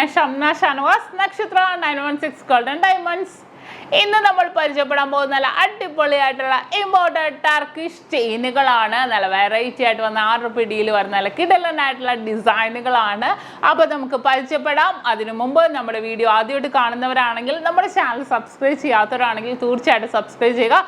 SHAMNA Shanwas Nakshathra 916 Golden Diamonds. ഇന്ന് നമ്മൾ പരിചയപ്പെടാൻ പോകുന്ന നല്ല അടിപൊളിയായിട്ടുള്ള ഇമ്പോർട്ടഡ് ടർക്കിഷ് ചെയിനുകളാണ്. നല്ല വെറൈറ്റി ആയിട്ട് വന്ന 6 പിടിയിൽ വരുന്ന നല്ല കിടലനായിട്ടുള്ള ഡിസൈനുകളാണ്. അപ്പോൾ നമുക്ക് പരിചയപ്പെടാം. അതിനു മുമ്പ് നമ്മുടെ വീഡിയോ ആദ്യമായിട്ട് കാണുന്നവരാണെങ്കിൽ നമ്മുടെ ചാനൽ സബ്സ്ക്രൈബ് ചെയ്യാത്തവരാണെങ്കിൽ തീർച്ചയായിട്ടും സബ്സ്ക്രൈബ് ചെയ്യുക.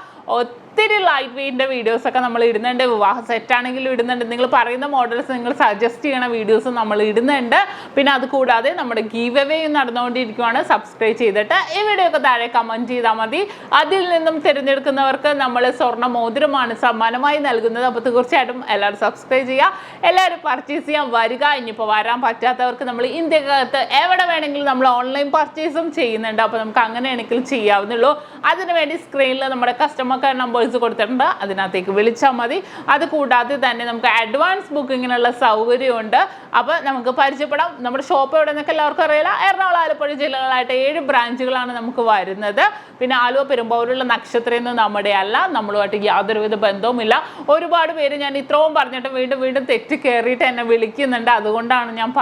ഒത്തിരി ലൈറ്റ് വെയിറ്റിൻ്റെ വീഡിയോസൊക്കെ നമ്മൾ ഇടുന്നുണ്ട്. വിവാഹ സെറ്റാണെങ്കിലും ഇടുന്നുണ്ട്. നിങ്ങൾ പറയുന്ന മോഡൽസ് നിങ്ങൾ സജസ്റ്റ് ചെയ്യണ വീഡിയോസ് നമ്മൾ ഇടുന്നുണ്ട്. പിന്നെ അത് കൂടാതെ നമ്മുടെ ഗീവ് അവേയും നടന്നുകൊണ്ടിരിക്കുകയാണ്. സബ്സ്ക്രൈബ് ചെയ്തിട്ട് ഈ വീഡിയോ ഒക്കെ താഴെ കമൻറ്റ് ചെയ്താൽ മതി. അതിൽ നിന്നും തിരഞ്ഞെടുക്കുന്നവർക്ക് നമ്മൾ സ്വർണ്ണ മോതിരമാണ് സമ്മാനമായി നൽകുന്നത്. അപ്പോൾ തീർച്ചയായിട്ടും എല്ലാവരും സബ്സ്ക്രൈബ് ചെയ്യുക, എല്ലാവരും പർച്ചേസ് ചെയ്യാൻ വരിക. ഇനിയിപ്പോൾ വരാൻ പറ്റാത്തവർക്ക് നമ്മൾ ഇന്ത്യക്കകത്ത് എവിടെ വേണമെങ്കിലും നമ്മൾ ഓൺലൈൻ പർച്ചേസും ചെയ്യുന്നുണ്ട്. അപ്പോൾ നമുക്ക് അങ്ങനെയാണെങ്കിൽ ചെയ്യാവുന്നുള്ളൂ. അതിനുവേണ്ടി സ്ക്രീനിൽ നമ്മുടെ കസ്റ്റമർ കെയർ നമ്പേഴ്സ് കൊടുത്തിട്ടുണ്ട്, അതിനകത്തേക്ക് വിളിച്ചാൽ മതി. അത് കൂടാതെ തന്നെ നമുക്ക് അഡ്വാൻസ് ബുക്കിങ്ങിനുള്ള സൗകര്യമുണ്ട്. അപ്പോൾ നമുക്ക് പരിചയപ്പെടാം. നമ്മുടെ ഷോപ്പ് എവിടെ നിന്നൊക്കെ എല്ലാവർക്കും അറിയില്ല. എറണാകുളം, ആലപ്പുഴ ജില്ലകളായിട്ട് 7 ബ്രാഞ്ചുകളാണ് നമുക്ക് വരുന്നത്. പിന്നെ ആലുവ പെരുമ്പാവൂരുള്ള നക്ഷത്രയൊന്നും നമ്മുടെ അല്ല, നമ്മളുമായിട്ട് യാതൊരുവിധ ബന്ധവുമില്ല. ഒരുപാട് പേര് ഞാൻ ഇത്രയും പറഞ്ഞിട്ട് വീണ്ടും തെറ്റ് കയറിയിട്ട് എന്നെ വിളിക്കുന്നുണ്ട്. അതുകൊണ്ടാണ് ഞാൻ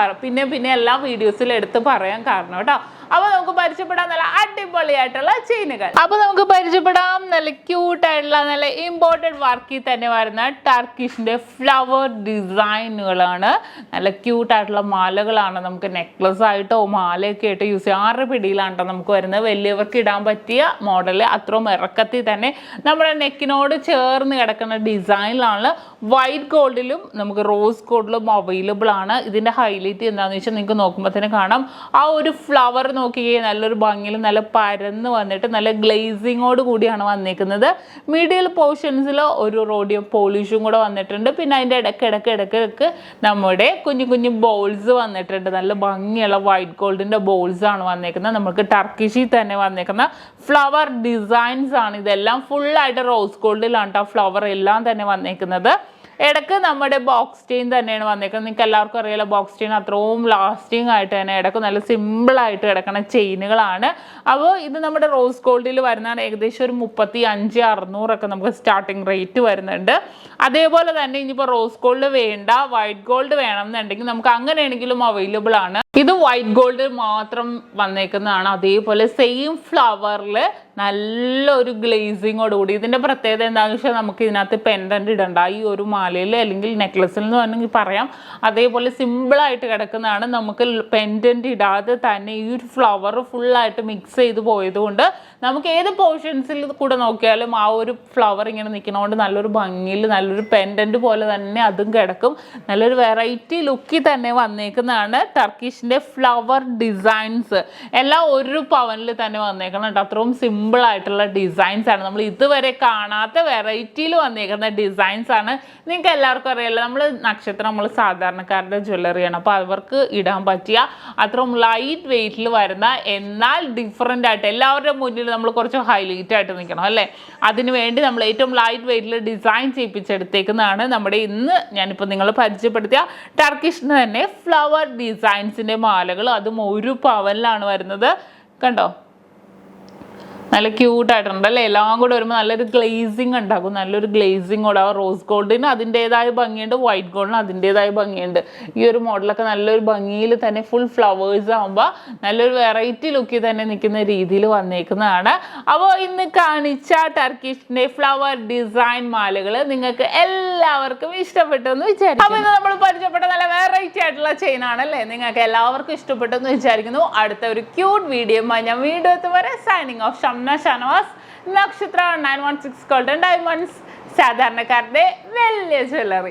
പിന്നെ എല്ലാ വീഡിയോസിലും എടുത്ത് പറയാൻ കാരണം കേട്ടോ. അപ്പോൾ നമുക്ക് പരിചയപ്പെടാം നല്ല അടിപൊളിയായിട്ടുള്ള ചെയിനുകൾ. അപ്പോൾ നമുക്ക് പരിചയപ്പെടാം നല്ല ക്യൂട്ടായിട്ടുള്ള നല്ല ഇമ്പോർട്ടഡ് വർക്കിൽ തന്നെ വരുന്ന ടർക്കിഷിൻ്റെ ഫ്ലവർ ഡിസൈനുകളാണ്. നല്ല ക്യൂട്ടായിട്ടുള്ള മാലകളാണ്. നമുക്ക് നെക്ലസ് ആയിട്ടോ മാലയൊക്കെ ആയിട്ട് യൂസ് ചെയ്യാം. 6 പിടിയിലാണ് കേട്ടോ നമുക്ക് വരുന്നത്. വലിയവർക്ക് ഇടാൻ പറ്റിയ മോഡൽ. അത്രയും ഇറക്കത്തിൽ തന്നെ നമ്മുടെ നെക്കിനോട് ചേർന്ന് കിടക്കുന്ന ഡിസൈനിലാണ്. വൈറ്റ് ഗോൾഡിലും നമുക്ക് റോസ് ഗോൾഡിലും അവൈലബിൾ ആണ്. ഇതിൻ്റെ ഹൈലൈറ്റ് എന്താണെന്ന് വെച്ചാൽ നിങ്ങൾക്ക് നോക്കുമ്പോൾ തന്നെ കാണാം. ആ ഒരു ഫ്ലവർ നോക്കിയേ നല്ലൊരു ഭംഗിയിൽ നല്ല പരന്ന് വന്നിട്ട് നല്ല ഗ്ലേസിങ്ങോട് കൂടിയാണ് വന്നിരിക്കുന്നത്. മിഡിൽ പോർഷൻസിൽ ഒരു റോഡിയം പോളിഷും കൂടെ വന്നിട്ടുണ്ട്. പിന്നെ അതിൻ്റെ ഇടയ്ക്ക് നമ്മുടെ കുഞ്ഞു ബോൾസ് വന്നിട്ടുണ്ട്. നല്ല ഭംഗിയുള്ള വൈറ്റ് ഗോൾഡിൻ്റെ ബോൾസ് ആണ് വന്നിരിക്കുന്നത്. നമുക്ക് ടർക്കിഷിൽ തന്നെ വന്നിരിക്കുന്ന ഫ്ലവർ ഡിസൈൻസ് ആണ്. ഇതെല്ലാം ഫുള്ളായിട്ട് റോസ് ഗോൾഡിലാണ് കേട്ടോ ഫ്ലവർ എല്ലാം തന്നെ വന്നിരിക്കുന്നത്. ഇടയ്ക്ക് നമ്മുടെ ബോക്സ് ചെയിൻ തന്നെയാണ് വന്നേക്കുന്നത്. നിങ്ങൾക്ക് എല്ലാവർക്കും അറിയാലോ ബോക്സ് ചെയിൻ അത്രയും ലാസ്റ്റിംഗ് ആയിട്ട് തന്നെ ഇടയ്ക്ക് നല്ല സിമ്പിളായിട്ട് കിടക്കുന്ന ചെയിനുകളാണ്. അപ്പോൾ ഇത് നമ്മുടെ റോസ് ഗോൾഡിൽ വരുന്നതാണ്. ഏകദേശം ഒരു 35,600 നമുക്ക് സ്റ്റാർട്ടിങ് റേറ്റ് വരുന്നുണ്ട്. അതേപോലെ തന്നെ ഇനിയിപ്പോൾ റോസ് ഗോൾഡ് വേണ്ട വൈറ്റ് ഗോൾഡ് വേണം എന്നുണ്ടെങ്കിൽ നമുക്ക് അങ്ങനെയാണെങ്കിലും അവൈലബിൾ ആണ്. ഇത് വൈറ്റ് ഗോൾഡ് മാത്രം വന്നേക്കുന്നതാണ്. അതേപോലെ സെയിം ഫ്ലവറിൽ നല്ലൊരു ഗ്ലേസിങ്ങോട് കൂടി. ഇതിൻ്റെ പ്രത്യേകത എന്താണെന്ന് വെച്ചാൽ നമുക്ക് ഇതിനകത്ത് പെൻഡൻറ്റ് ഇടണ്ട. ഈ ഒരു മാലയിൽ അല്ലെങ്കിൽ നെക്ലസിൽ എന്ന് വേണമെങ്കിൽ പറയാം. അതേപോലെ സിമ്പിളായിട്ട് കിടക്കുന്നതാണ്. നമുക്ക് പെൻഡൻറ്റ് ഇടാതെ തന്നെ ഈ ഒരു ഫ്ലവർ ഫുള്ളായിട്ട് മിക്സ് ചെയ്ത് പോയതുകൊണ്ട് നമുക്ക് ഏത് പോർഷൻസിൽ കൂടെ നോക്കിയാലും ആ ഒരു ഫ്ലവർ ഇങ്ങനെ നിൽക്കുന്നതുകൊണ്ട് നല്ലൊരു ഭംഗിയിൽ നല്ലൊരു പെൻഡൻറ്റ് പോലെ തന്നെ അതും കിടക്കും. നല്ലൊരു വെറൈറ്റി ലുക്കിൽ തന്നെ വന്നേക്കുന്നതാണ് ടർക്കിഷിൻ്റെ ഫ്ലവർ ഡിസൈൻസ്. എല്ലാം 1 പവനിൽ തന്നെ വന്നേക്കണം കേട്ടോ. അത്രയും സിമ്പിൾ ആയിട്ടുള്ള ഡിസൈൻസ് ആണ്. നമ്മൾ ഇതുവരെ കാണാത്ത വെറൈറ്റിയിൽ വന്നേക്കുന്ന ഡിസൈൻസ് ആണ്. നിങ്ങൾക്ക് എല്ലാവർക്കും അറിയാലോ നമ്മൾ നക്ഷത്രം നമ്മൾ സാധാരണക്കാരുടെ ജ്വല്ലറിയാണ്. അപ്പോൾ അവർക്ക് ഇടാൻ പറ്റിയ അത്രയും ലൈറ്റ് വെയിറ്റിൽ വരുന്ന എന്നാൽ ഡിഫറെൻ്റ് ആയിട്ട് എല്ലാവരുടെ മുന്നിൽ നമ്മൾ കുറച്ച് ഹൈലൈറ്റ് ആയിട്ട് നിൽക്കണം അല്ലേ. അതിന് വേണ്ടി നമ്മൾ ഏറ്റവും ലൈറ്റ് വെയിറ്റിൽ ഡിസൈൻ ചെയ്യിപ്പിച്ചെടുത്തേക്കുന്നതാണ് നമ്മുടെ ഇന്ന് ഞാനിപ്പോൾ നിങ്ങൾ പരിചയപ്പെടുത്തിയ ടർക്കിഷിന് തന്നെ ഫ്ലവർ ഡിസൈൻസിൻ്റെ മാലകൾ. അതും 1 പവനിലാണ് വരുന്നത്. കണ്ടോ നല്ല ക്യൂട്ടായിട്ടുണ്ട് അല്ലേ. എല്ലാം കൂടെ വരുമ്പോൾ നല്ലൊരു ഗ്ലേസിങ് ഉണ്ടാകും. നല്ലൊരു ഗ്ലേസിങ്ങോടെ ആ റോസ് ഗോൾഡിന് അതിൻ്റേതായ ഭംഗിയുണ്ട്, വൈറ്റ് ഗോൾഡിന് അതിൻ്റേതായ ഭംഗിയുണ്ട്. ഈ ഒരു മോഡലൊക്കെ നല്ലൊരു ഭംഗിയിൽ തന്നെ ഫുൾ ഫ്ലവേഴ്സ് ആകുമ്പോൾ നല്ലൊരു വെറൈറ്റി ലുക്കിൽ തന്നെ നിൽക്കുന്ന രീതിയിൽ വന്നേക്കുന്നതാണ്. അപ്പോൾ ഇന്ന് കാണിച്ച ടർക്കിഷിൻ്റെ ഫ്ലവർ ഡിസൈൻ മാലകൾ നിങ്ങൾക്ക് എല്ലാവർക്കും ഇഷ്ടപ്പെട്ടു എന്ന് വിചാരിക്കുന്നു. അപ്പോൾ ഇന്ന് നമ്മൾ പരിചയപ്പെട്ട നല്ല വെറൈറ്റി ആയിട്ടുള്ള ചെയിൻ ആണല്ലേ. നിങ്ങൾക്ക് എല്ലാവർക്കും ഇഷ്ടപ്പെട്ടു എന്ന് വിചാരിക്കുന്നു. അടുത്ത ഒരു ക്യൂട്ട് വീഡിയോയുമായി ഞാൻ വീണ്ടും എത്തും വരെ signing off. SHAMNA Shanwas Nakshathra 916 Golden Diamonds. സാധാരണക്കാരുടെ വലിയ ജ്വല്ലറി.